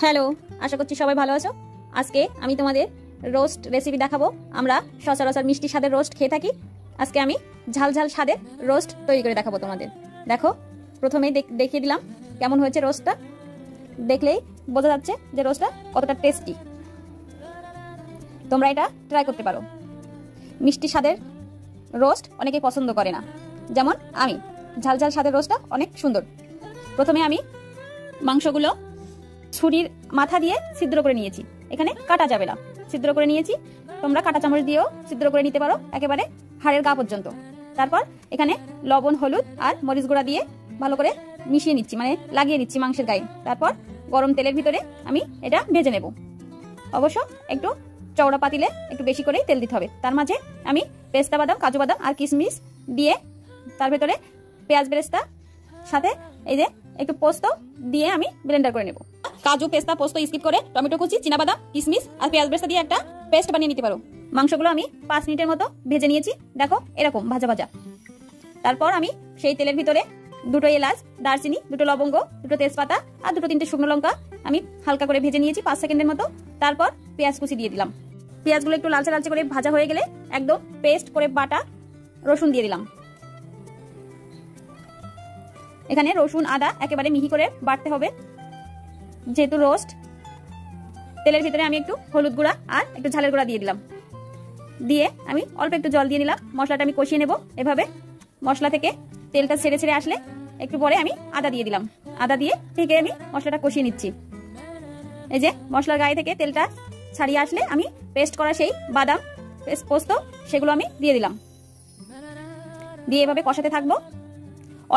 Hello, আশা করছি সবাই ভালো আছো। আজকে আমি তোমাদের রোস্ট রেসিপি দেখাবো। আমরা সচরাচর মিষ্টি স্বাদের রোস্ট খেয়ে থাকি। আজকে আমি ঝাল ঝাল স্বাদের রোস্ট তৈরি করে দেখাবো তোমাদের। দেখো, প্রথমেই দেখিয়ে দিলাম কেমন হয়েছে রোস্টটা। দেখলেই বোঝা যাচ্ছে যে রোস্টটা কতটা টেস্টি। তোমরা এটা ট্রাই করতে পারো। মিষ্টি স্বাদের রোস্ট অনেকেই পছন্দ করে না, যেমন আমি। ঝাল ঝাল স্বাদের রোস্টটা অনেক সুন্দর। প্রথমে আমি মাংসগুলো ছুরির মাথা দিয়ে ছিদ্র করে নিয়েছি। এখানে কাটা যাবে না, ছিদ্র করে নিয়েছি। তোমরা কাটা চামচ দিয়েও ছিদ্র করে নিতে পারো, একেবারে হাড়ের গা পর্যন্ত। তারপর এখানে লবণ, হলুদ আর মরিচ গুঁড়া দিয়ে ভালো করে মিশিয়ে নিচ্ছি, মানে লাগিয়ে নিচ্ছি মাংসের গায়ে। তারপর গরম তেলের ভিতরে আমি এটা ভেজে নেব। অবশ্য একটু চওড়া পাতিলে একটু বেশি করেই তেল দিতে হবে। তার মাঝে আমি পেস্তা বাদাম, কাজু বাদাম আর কিশমিশ দিয়ে, তার ভেতরে পেঁয়াজ বেরেস্তা, সাথে এই যে একটু পোস্ত দিয়ে আমি ব্লেন্ডার করে নেব। কাজু, পেস্তা, পোস্ত স্কিপ করে টমেটো কুচি, চীনাবাদাম, কিশমিশ আর পেঁয়াজ বেরেস্তা দিয়ে একটা পেস্ট বানিয়ে নিতে পারো। মাংসগুলো আমি 5 মিনিটের মতো ভেজে নিয়েছি। দেখো, এরকম ভাজা ভাজা। তারপর আমি সেই তেলের ভিতরে 2টো এলাচ, দারচিনি, 2টো লবঙ্গ, 2টো তেজপাতা আর 2-3টে শুকনো লঙ্কা আমি হালকা করে ভেজে নিয়েছি 5 সেকেন্ডের মতো। তারপর পেঁয়াজ কুচি দিয়ে দিলাম। পেঁয়াজগুলো একটু লালচে লালচে করে ভাজা হয়ে গেলে একদম পেস্ট করে বাটা রসুন দিয়ে দিলাম। এখানে রসুন, আদা একেবারে মিহি করে বাটতে হবে, যেহেতু রোস্ট। তেলের ভিতরে আমি একটু হলুদ গুঁড়া আর একটু ঝালের গুঁড়া দিয়ে দিলাম। দিয়ে আমি অল্প একটু জল দিয়ে নিলাম। মশলাটা আমি কষিয়ে নেব। এভাবে মশলা থেকে তেলটা ছেড়ে ছেড়ে আসলে একটু পরে আমি আদা দিয়ে দিলাম। আদা দিয়ে থেকে আমি মশলাটা কষিয়ে নিচ্ছি। এই যে মশলার গায়ে থেকে তেলটা ছাড়িয়ে আসলে আমি পেস্ট করা সেই বাদাম, পোস্ত সেগুলো আমি দিয়ে দিলাম। দিয়ে এভাবে কষাতে থাকবো।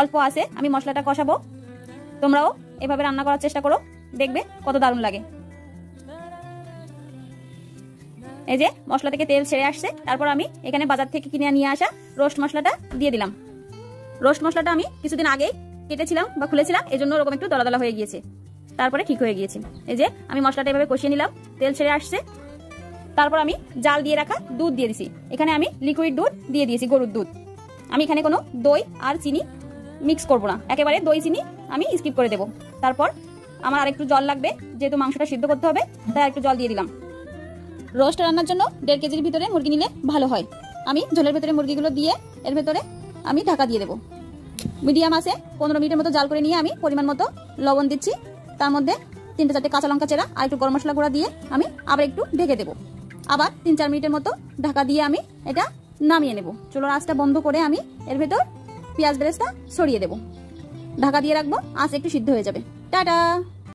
অল্প আছে আমি মশলাটা কষাবো। তোমরাও এভাবে রান্না করার চেষ্টা করো, দেখবে কত দারুণ লাগে। এই যে মশলা থেকে তেল ছেড়ে আসছে। তারপর আমি এখানে বাজার থেকে কিনে নিয়ে আসা রোস্ট মশলাটা দিয়ে দিলাম। রোস্ট মশলাটা আমি কিছুদিন আগেই কেটেছিলাম বা খুলেছিলাম, এজন্য ওরকম একটু দলা দলা হয়ে গিয়েছে। তারপরে ঠিক হয়ে গিয়েছে। এই যে আমি মশলাটা এভাবে কষিয়ে নিলাম, তেল ছেড়ে আসছে। তারপর আমি জাল দিয়ে রাখা দুধ দিয়ে দিছি। এখানে আমি লিকুইড দুধ দিয়ে দিয়েছি, গরুর দুধ। আমি এখানে কোনো দই আর চিনি মিক্স করবো না, একেবারে দই চিনি আমি স্কিপ করে দেব। তারপর আমার আরেকটু জল লাগবে, যেহেতু মাংসটা সিদ্ধ করতে হবে, তাই একটু জল দিয়ে দিলাম। রোস্ট রান্নার জন্য 1.5 কেজির ভিতরে মুরগি নিলে ভালো হয়। আমি ঝোলের ভিতরে মুরগিগুলো দিয়ে এর ভেতরে আমি ঢাকা দিয়ে দেবো। মিডিয়াম আছে 15 মিনিটের মতো জাল করে নিয়ে আমি পরিমাণ মতো লবণ দিচ্ছি। তার মধ্যে 3-4টে কাঁচা লঙ্কা চেরা আর একটু গরম মশলা গুঁড়া দিয়ে আমি আবার একটু ঢেকে দেবো। আবার 3-4 মিনিটের মতো ঢাকা দিয়ে আমি এটা নামিয়ে নেব। চুলার আঁচটা বন্ধ করে আমি এর ভেতর পেঁয়াজ বেরেস্তা ছড়িয়ে দেব। ঢাকা দিয়ে রাখবো, আঁচ একটু সিদ্ধ হয়ে যাবে। টাটা।